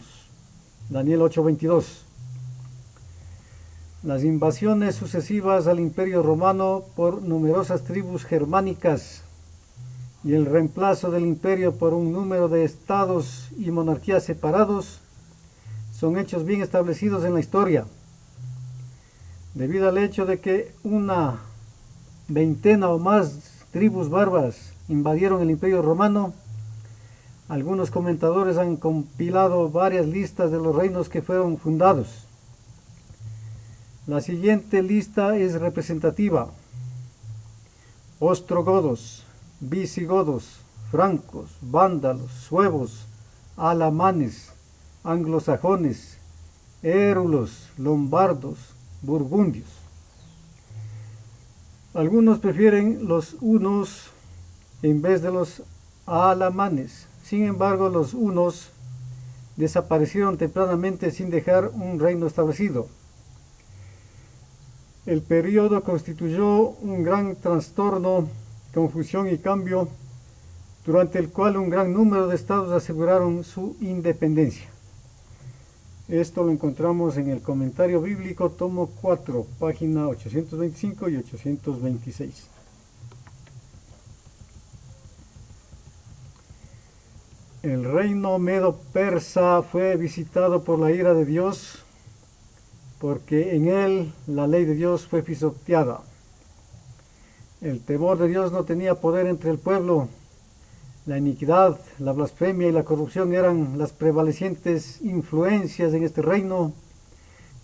Daniel 8:22. Las invasiones sucesivas al imperio romano por numerosas tribus germánicas y el reemplazo del imperio por un número de estados y monarquías separados son hechos bien establecidos en la historia. Debido al hecho de que una veintena o más tribus bárbaras invadieron el imperio romano, algunos comentadores han compilado varias listas de los reinos que fueron fundados. La siguiente lista es representativa: ostrogodos, visigodos, francos, vándalos, suevos, alamanes, anglosajones, érulos, lombardos, burgundios. Algunos prefieren los hunos en vez de los alamanes. Sin embargo, los hunos desaparecieron tempranamente sin dejar un reino establecido. El periodo constituyó un gran trastorno, confusión y cambio, durante el cual un gran número de estados aseguraron su independencia. Esto lo encontramos en el comentario bíblico, tomo 4, página 825 y 826. El reino medo-persa fue visitado por la ira de Dios, porque en él la ley de Dios fue pisoteada. El temor de Dios no tenía poder entre el pueblo. La iniquidad, la blasfemia y la corrupción eran las prevalecientes influencias en este reino,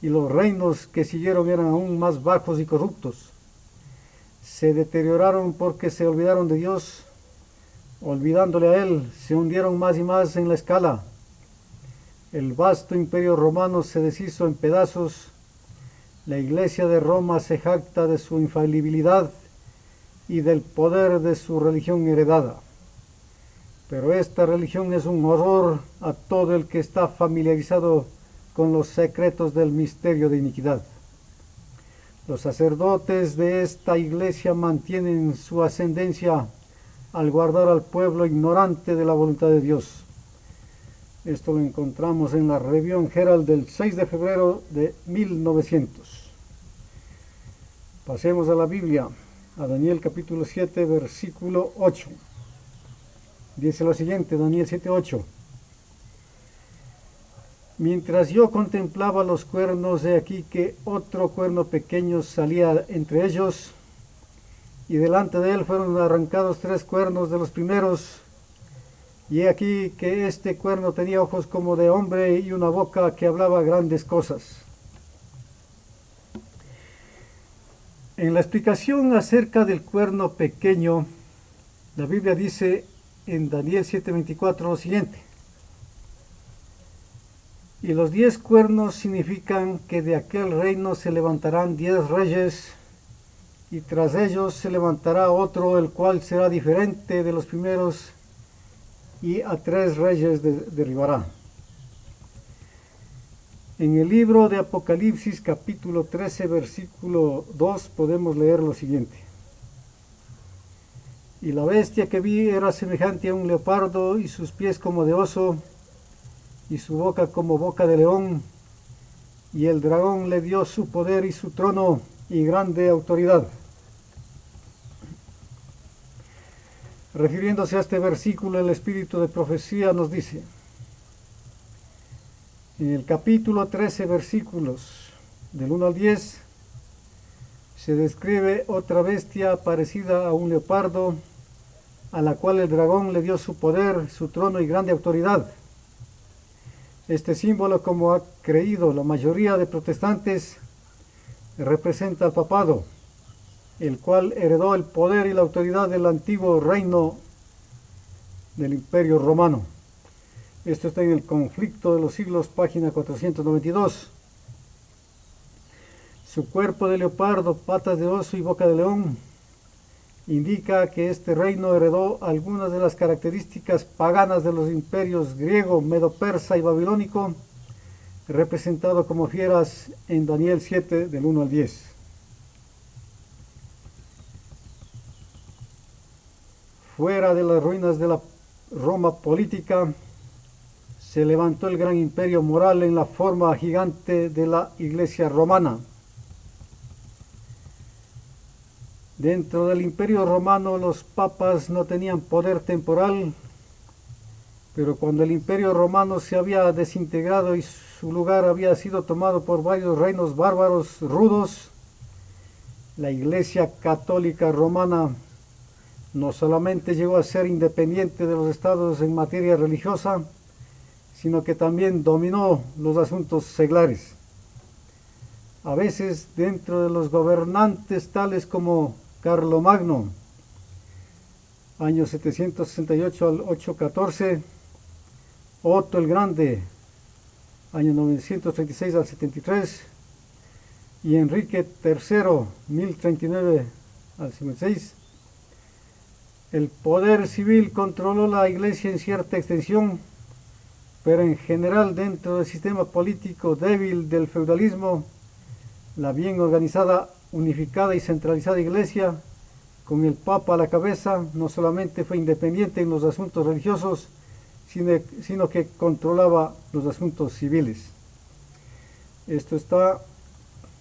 y los reinos que siguieron eran aún más bajos y corruptos. Se deterioraron porque se olvidaron de Dios. Olvidándole a él, se hundieron más y más en la escala. El vasto imperio romano se deshizo en pedazos. La iglesia de Roma se jacta de su infalibilidad y del poder de su religión heredada. Pero esta religión es un horror a todo el que está familiarizado con los secretos del misterio de iniquidad. Los sacerdotes de esta iglesia mantienen su ascendencia al guardar al pueblo ignorante de la voluntad de Dios. Esto lo encontramos en la Review Herald del 6 de febrero de 1900. Pasemos a la Biblia, a Daniel capítulo 7, versículo 8. Dice lo siguiente, Daniel 7:8. Mientras yo contemplaba los cuernos, he aquí que otro cuerno pequeño salía entre ellos, y delante de él fueron arrancados 3 cuernos de los primeros, y he aquí que este cuerno tenía ojos como de hombre y una boca que hablaba grandes cosas. En la explicación acerca del cuerno pequeño, la Biblia dice en Daniel 7:24 lo siguiente: y los 10 cuernos significan que de aquel reino se levantarán 10 reyes, y tras ellos se levantará otro, el cual será diferente de los primeros, y a 3 reyes derribará. En el libro de Apocalipsis capítulo 13 versículo 2 podemos leer lo siguiente: y la bestia que vi era semejante a un leopardo, y sus pies como de oso, y su boca como boca de león, y el dragón le dio su poder y su trono y grande autoridad. Refiriéndose a este versículo, el espíritu de profecía nos dice, en el capítulo 13 versículos del 1 al 10, se describe otra bestia parecida a un leopardo, a la cual el dragón le dio su poder, su trono y grande autoridad. Este símbolo, como ha creído la mayoría de protestantes, representa al papado, el cual heredó el poder y la autoridad del antiguo reino del Imperio Romano. Esto está en el Conflicto de los Siglos, página 492. Su cuerpo de leopardo, patas de oso y boca de león indica que este reino heredó algunas de las características paganas de los imperios griego, medo-persa y babilónico, representado como fieras en Daniel 7 del 1 al 10. Fuera de las ruinas de la Roma política, se levantó el gran imperio moral en la forma gigante de la Iglesia romana. Dentro del Imperio Romano los papas no tenían poder temporal, pero cuando el Imperio Romano se había desintegrado y su lugar había sido tomado por varios reinos bárbaros rudos, la Iglesia Católica Romana no solamente llegó a ser independiente de los estados en materia religiosa, sino que también dominó los asuntos seglares. A veces dentro de los gobernantes tales como Carlomagno, año 768 al 814, Otto el Grande, año 936 al 73, y Enrique III, 1039 al 56. El poder civil controló la iglesia en cierta extensión, pero en general dentro del sistema político débil del feudalismo, la bien organizada, unificada y centralizada iglesia, con el Papa a la cabeza, no solamente fue independiente en los asuntos religiosos, sino que controlaba los asuntos civiles. Esto está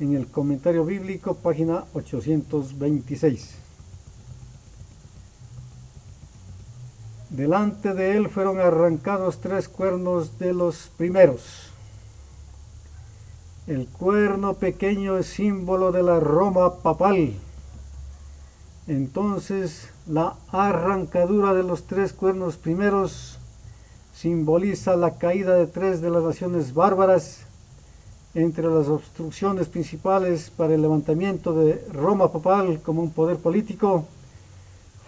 en el comentario bíblico, página 826. Delante de él fueron arrancados 3 cuernos de los primeros. El cuerno pequeño es símbolo de la Roma papal. Entonces la arrancadura de los 3 cuernos primeros simboliza la caída de 3 de las naciones bárbaras. Entre las obstrucciones principales para el levantamiento de Roma papal como un poder político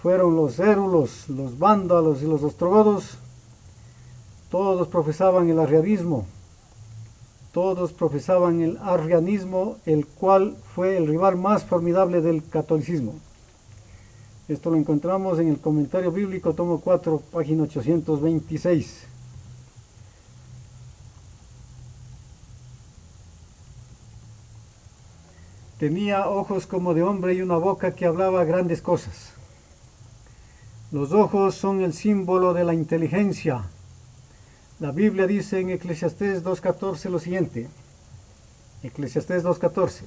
fueron los érulos, los vándalos y los ostrogodos. Todos profesaban el arrianismo. Todos profesaban el arrianismo, el cual fue el rival más formidable del catolicismo. Esto lo encontramos en el comentario bíblico, tomo 4, página 826. Tenía ojos como de hombre y una boca que hablaba grandes cosas. Los ojos son el símbolo de la inteligencia. La Biblia dice en Eclesiastés 2.14 lo siguiente. Eclesiastés 2.14.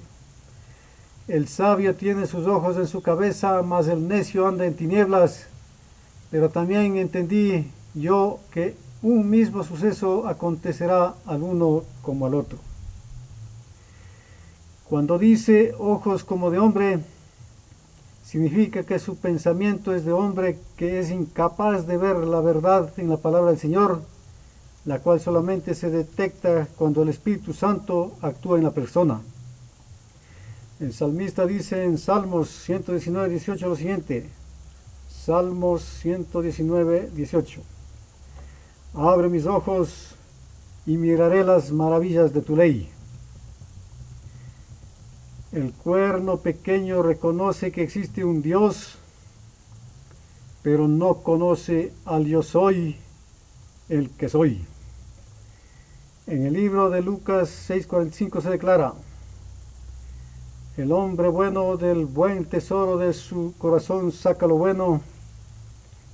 El sabio tiene sus ojos en su cabeza, mas el necio anda en tinieblas. Pero también entendí yo que un mismo suceso acontecerá al uno como al otro. Cuando dice ojos como de hombre, significa que su pensamiento es de hombre que es incapaz de ver la verdad en la palabra del Señor, la cual solamente se detecta cuando el Espíritu Santo actúa en la persona. El salmista dice en Salmos 119, 18 lo siguiente. Salmos 119, 18. Abre mis ojos y miraré las maravillas de tu ley. El cuerno pequeño reconoce que existe un Dios, pero no conoce al yo soy, el que soy. En el libro de Lucas 6:45 se declara: el hombre bueno del buen tesoro de su corazón saca lo bueno,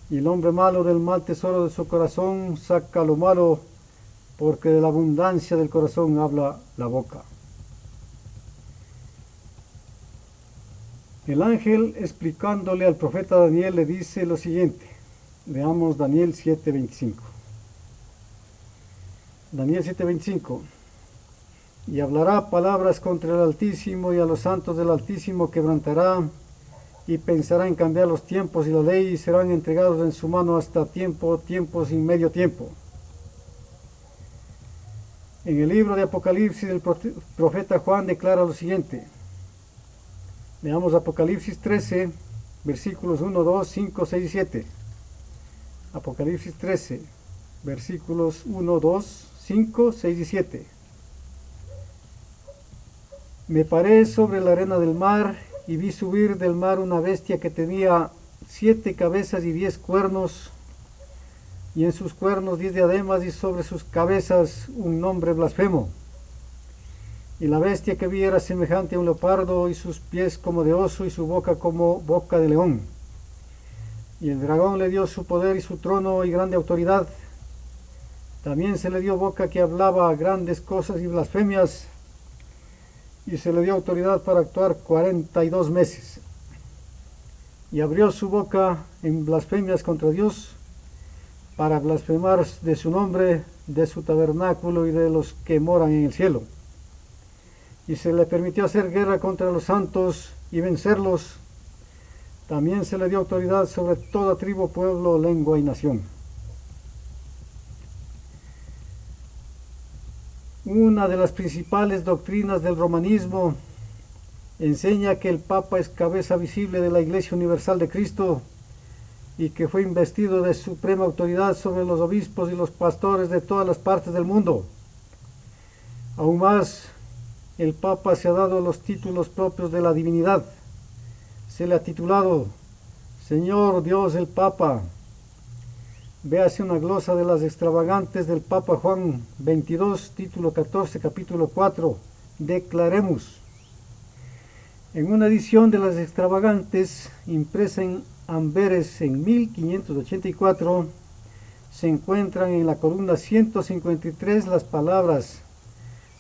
y el hombre malo del mal tesoro de su corazón saca lo malo, porque de la abundancia del corazón habla la boca. El ángel, explicándole al profeta Daniel, le dice lo siguiente. Leamos Daniel 7:25. Daniel 7:25. Y hablará palabras contra el Altísimo, y a los santos del Altísimo quebrantará, y pensará en cambiar los tiempos y la ley, y serán entregados en su mano hasta tiempo sin medio tiempo. En el libro de Apocalipsis, el profeta Juan declara lo siguiente. Veamos Apocalipsis 13, versículos 1, 2, 5, 6 y 7. Apocalipsis 13, versículos 1, 2, 5, 6 y 7. Me paré sobre la arena del mar y vi subir del mar una bestia que tenía 7 cabezas y 10 cuernos, y en sus cuernos 10 diademas, y sobre sus cabezas un nombre blasfemo. Y la bestia que vi era semejante a un leopardo, y sus pies como de oso, y su boca como boca de león. Y el dragón le dio su poder y su trono y grande autoridad. También se le dio boca que hablaba grandes cosas y blasfemias, y se le dio autoridad para actuar 42 meses. Y abrió su boca en blasfemias contra Dios, para blasfemar de su nombre, de su tabernáculo y de los que moran en el cielo. Y se le permitió hacer guerra contra los santos y vencerlos. También se le dio autoridad sobre toda tribu, pueblo, lengua y nación. Una de las principales doctrinas del romanismo enseña que el Papa es cabeza visible de la Iglesia Universal de Cristo, y que fue investido de suprema autoridad sobre los obispos y los pastores de todas las partes del mundo. Aún más, el Papa se ha dado los títulos propios de la divinidad. Se le ha titulado Señor Dios el Papa. Véase una glosa de las extravagantes del Papa Juan 22, título 14, capítulo 4, Declaremus. En una edición de las extravagantes, impresa en Amberes en 1584, se encuentran en la columna 153 las palabras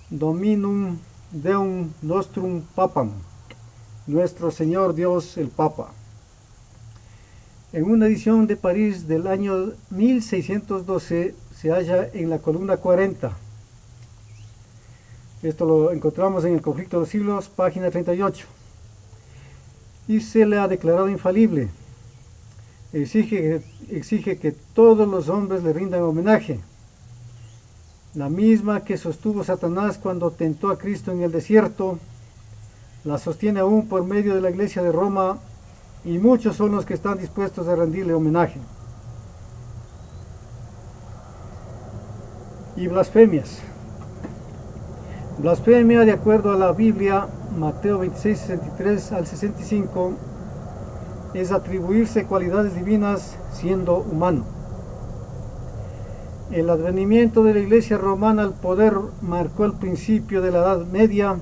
Dominum Deum Nostrum Papam, Nuestro Señor Dios el Papa. En una edición de París del año 1612 se halla en la columna 40. Esto lo encontramos en el Conflicto de los Siglos, página 38. Y se le ha declarado infalible. Exige que todos los hombres le rindan homenaje. La misma que sostuvo Satanás cuando tentó a Cristo en el desierto, la sostiene aún por medio de la Iglesia de Roma, y muchos son los que están dispuestos a rendirle homenaje. Y blasfemias. Blasfemia, de acuerdo a la Biblia, Mateo 26, 63 al 65, es atribuirse cualidades divinas siendo humano. El advenimiento de la Iglesia romana al poder marcó el principio de la Edad Media.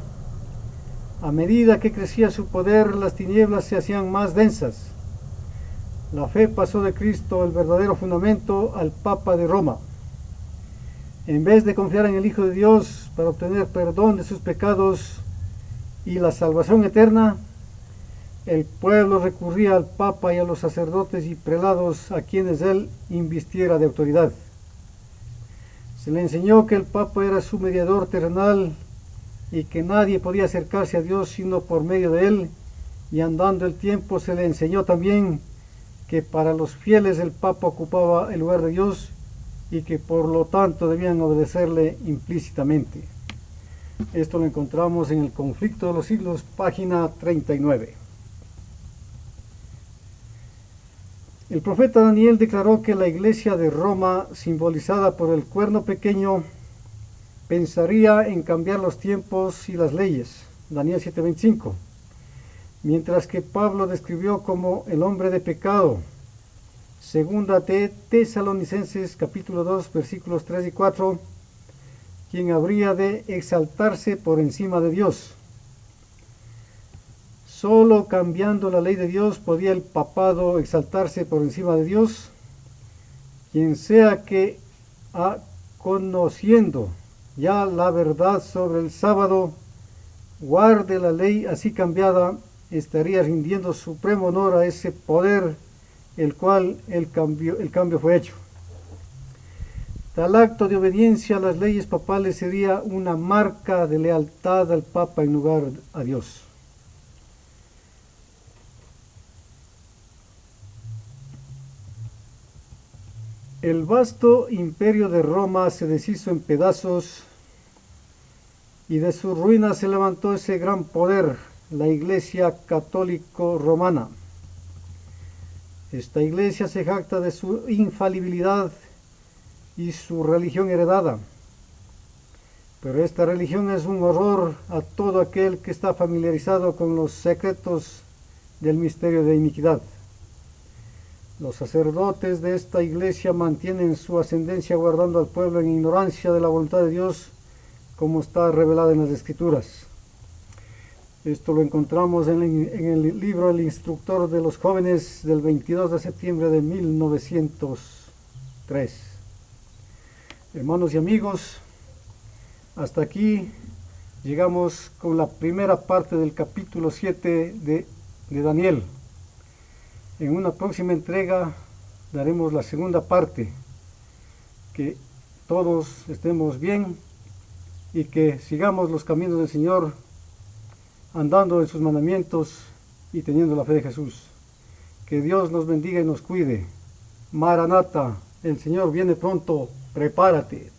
A medida que crecía su poder, las tinieblas se hacían más densas. La fe pasó de Cristo, el verdadero fundamento, al Papa de Roma. En vez de confiar en el Hijo de Dios para obtener perdón de sus pecados y la salvación eterna, el pueblo recurría al Papa y a los sacerdotes y prelados a quienes él invistiera de autoridad. Se le enseñó que el Papa era su mediador terrenal y que nadie podía acercarse a Dios sino por medio de él, y andando el tiempo se le enseñó también que para los fieles el Papa ocupaba el lugar de Dios y que por lo tanto debían obedecerle implícitamente. Esto lo encontramos en el Conflicto de los Siglos, página 39. El profeta Daniel declaró que la Iglesia de Roma, simbolizada por el cuerno pequeño, pensaría en cambiar los tiempos y las leyes, Daniel 7:25, mientras que Pablo describió como el hombre de pecado, segunda de Tesalonicenses capítulo 2 versículos 3 y 4, quien habría de exaltarse por encima de Dios. Solo cambiando la ley de Dios podía el papado exaltarse por encima de Dios. Quien sea que, conociendo ya la verdad sobre el sábado, guarde la ley así cambiada, estaría rindiendo supremo honor a ese poder el cual el cambio fue hecho. Tal acto de obediencia a las leyes papales sería una marca de lealtad al Papa en lugar a Dios. El vasto imperio de Roma se deshizo en pedazos y de sus ruinas se levantó ese gran poder, la Iglesia católico romana. Esta iglesia se jacta de su infalibilidad y su religión heredada. Pero esta religión es un horror a todo aquel que está familiarizado con los secretos del misterio de iniquidad. Los sacerdotes de esta iglesia mantienen su ascendencia guardando al pueblo en ignorancia de la voluntad de Dios, como está revelada en las Escrituras. Esto lo encontramos en el libro El Instructor de los Jóvenes del 22 de septiembre de 1903. Hermanos y amigos, hasta aquí llegamos con la primera parte del capítulo 7 de Daniel. En una próxima entrega daremos la segunda parte. Que todos estemos bien y que sigamos los caminos del Señor, andando en sus mandamientos y teniendo la fe de Jesús. Que Dios nos bendiga y nos cuide. Maranata, el Señor viene pronto, prepárate.